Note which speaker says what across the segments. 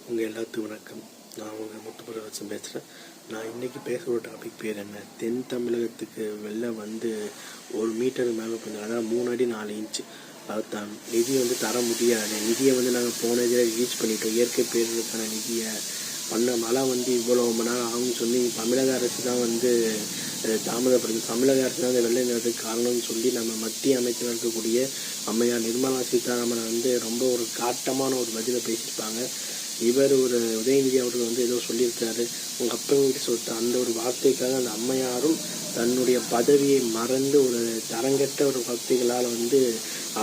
Speaker 1: உங்கள் எல்லாத்துக்கும் வணக்கம். நான் உங்கள் முத்துப்பிரகாசம் பேசுகிறேன். நான் இன்றைக்கி பேசுகிற டாபிக் பேர் என்ன, தென் தமிழகத்துக்கு வெள்ளம் வந்து 1 மீட்டர் மேலே போயிருந்தாங்க. அதாவது 3 அடி 4 இன்ச்சு. அதுதான் நிதி வந்து தர முடியாது. நிதியை வந்து நாங்கள் போன இதில் ரீச் பண்ணிட்டோம். இயற்கை பேரிடருக்கான நிதியை பண்ண மழை வந்து இவ்வளோ மணி நேரம் ஆகும்னு சொல்லி தமிழக அரசு தான் வந்து தாமதப்படுது. தமிழக அரசு தான் அந்த வெள்ள நிலத்துக்கு காரணம்னு சொல்லி நம்ம மத்திய அமைச்சராக இருக்கக்கூடிய அம்மையார் நிர்மலா சீதாராமனை வந்து ரொம்ப ஒரு காட்டமான ஒரு பதிலை பேசியிருப்பாங்க. இவர் ஒரு உதயநிதி அவர்கள் வந்து ஏதோ சொல்லியிருக்காரு, உங்கள் அப்பா வீட்டு சொத்து, அந்த ஒரு வார்த்தைக்காக அந்த அம்மையாரும் தன்னுடைய பதவியை மறந்து ஒரு தரங்கட்ட ஒரு வார்த்தைகளால் வந்து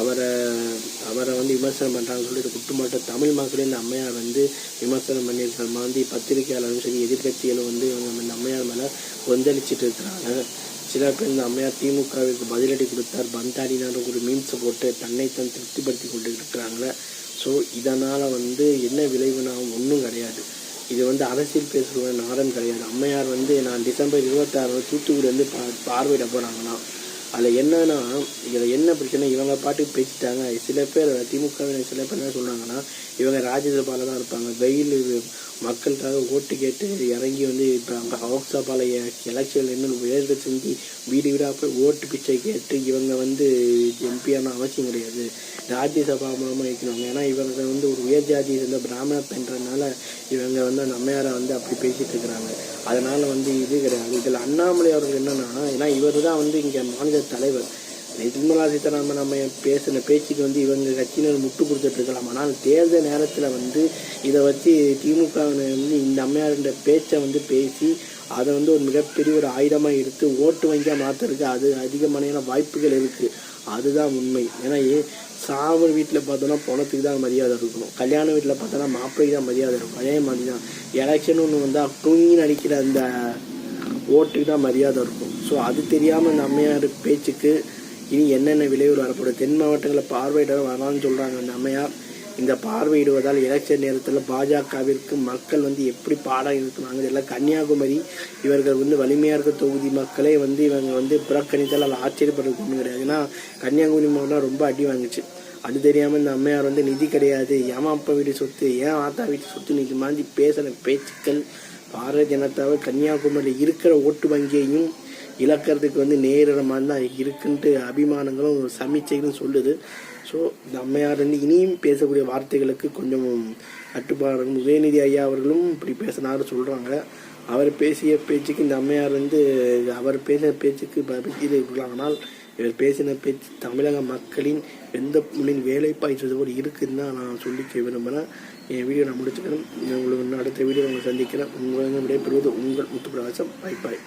Speaker 1: அவரை வந்து விமர்சனம் பண்ணுறாங்கன்னு சொல்லிட்டு குட்டுமாட்ட தமிழ் மக்களே இந்த அம்மையார் வந்து விமர்சனம் பண்ணியிருக்கிற மாதிரி பத்திரிகையாளரும் சரி எதிர்கட்சிகளும் வந்து இவங்க இந்த அம்மையார் மேலே கொந்தளிச்சிட்டு இருக்கிறாங்க. சில பேர் இந்த அம்மையார் திமுகவிற்கு பதிலடி கொடுத்தார், பந்தாடினார் ஒரு மீம்ஸை போட்டு தன்னைத்தான் திருப்திப்படுத்தி கொண்டு இருக்கிறாங்களே. ஸோ இதனால் வந்து என்ன விளைவுனா ஒன்றும் கிடையாது. இது வந்து அரசியல் பேசுகிற நாடம் கிடையாது. அம்மையார் வந்து நான் டிசம்பர் 26 தூத்துக்குடி வந்து பார்வையிட போகிறாங்கன்னா அதில் என்னன்னா, இதில் என்ன பிரச்சனை, இவங்க பாட்டுக்கு பேசிட்டாங்க. சில பேர் திமுகவினர் சில பேர் என்ன சொல்கிறாங்கன்னா, இவங்க ராஜ்யசபாவில் தான் இருப்பாங்க, வெயில் மக்களுக்காக ஓட்டு கேட்டு இறங்கி வந்து இப்போ அங்கே லோக்சபாவில் எலெக்ஷன் என்ன உயர்வு செஞ்சு வீடு வீடாக போய் ஓட்டு பிச்சை கேட்டு இவங்க வந்து எம்பியான அவசியம் கிடையாது, ராஜ்யசபா மூலமாக வைக்கணும். ஏன்னா இவங்க வந்து ஒரு உயர் ஜாதியை சேர்ந்த பிராமண பெண்றதுனால இவங்க வந்து அந்த அம்மையாரை வந்து அப்படி பேசிட்டு இருக்கிறாங்க. அதனால் வந்து இது கிடையாது. இதில் அண்ணாமலை அவர்கள் என்னன்னா, ஏன்னா இவர் தான் வந்து இங்கே மாநில தலைவர். நிர்மலா சீதாராமன் நம்ம பேசின பேச்சுக்கு வந்து இவங்க கட்சியினர் முட்டு கொடுத்துட்டு இருக்கலாம். ஆனால் தேர்தல் நேரத்தில் வந்து இதை வச்சு திமுக வந்து இந்த அம்மையாருன்ற பேச்சை வந்து பேசி அதை வந்து ஒரு மிகப்பெரிய ஒரு ஆயுதமாக எடுத்து ஓட்டு வங்கியாக மாற்றுறதுக்கு அது அதிகமான வாய்ப்புகள் இருக்குது. அதுதான் உண்மை. ஏன்னா சாவு வீட்டில் பார்த்தோன்னா பணத்துக்கு தான் மரியாதை இருக்கணும், கல்யாண வீட்டில் பார்த்தோன்னா மாப்பிள்ளைக்கு தான் மரியாதை இருக்கும். அதே மாதிரி தான் எலெக்ஷன் ஒன்று வந்தால் தூங்கி நடிக்கிற அந்த ஓட்டுக்கு தான் மரியாதை இருக்கும். ஸோ அது தெரியாமல் இந்த அம்மையார் பேச்சுக்கு இனி என்னென்ன விளைவுகள் வரப்படும். தென் மாவட்டங்களில் பார்வையிட வரலான்னு சொல்கிறாங்க அந்த அம்மையார். இந்த பார்வையிடுவதால் எலெக்ஷன் நேரத்தில் பாஜகவிற்கு மக்கள் வந்து எப்படி பாடம் இருக்குனாங்க. இதெல்லாம் கன்னியாகுமரி இவர்கள் வந்து வலிமையாக இருக்க தொகுதி மக்களே வந்து இவங்க வந்து புறக்கணித்தால் அதில் ஆச்சரியப்படுறது ஒன்றும் கிடையாது. ஏன்னா கன்னியாகுமரி மாவட்டம் ரொம்ப அடி வாங்குச்சு. அது தெரியாமல் இந்த அம்மையார் வந்து நிதி கிடையாது, ஏன் அப்பா வீட்டு சொத்து, ஏன் ஆத்தா வீட்டு சொத்து, நிதி மாதிரி பேசுகிற பேச்சுக்கள் பாரதிய ஜனதாவை கன்னியாகுமரியில் இருக்கிற ஓட்டு வங்கியையும் இழக்கிறதுக்கு வந்து நேரிடமாக தான் இருக்குன்ட்டு அபிமானங்களும் சமீட்சைகளும் சொல்லுது. ஸோ இந்த அம்மையார் வந்து இனியும் பேசக்கூடிய வார்த்தைகளுக்கு கொஞ்சம் கட்டுப்பாடு. உதயநிதி ஐயா அவர்களும் இப்படி பேசினாரு சொல்கிறாங்க. அவர் பேசிய பேச்சுக்கு இந்த அம்மையார் வந்து அவர் பேசின பேச்சுக்கு இது இருக்கலாம். ஆனால் இவர் பேசின பேச்சு தமிழக மக்களின் எந்த மொழியின் வேலை பாய்ச்சது போல் இருக்குதுன்னு தான் நான் சொல்லிக்க விரும்புகிறேன். என் வீடியோ நான் முடிச்சுக்கிறேன். உங்களுக்கு அடுத்த வீடியோ உங்களை சந்திக்கிறேன். உங்களை விடைபெறுவது உங்கள் முத்துப்பிரகாசம். Bye bye.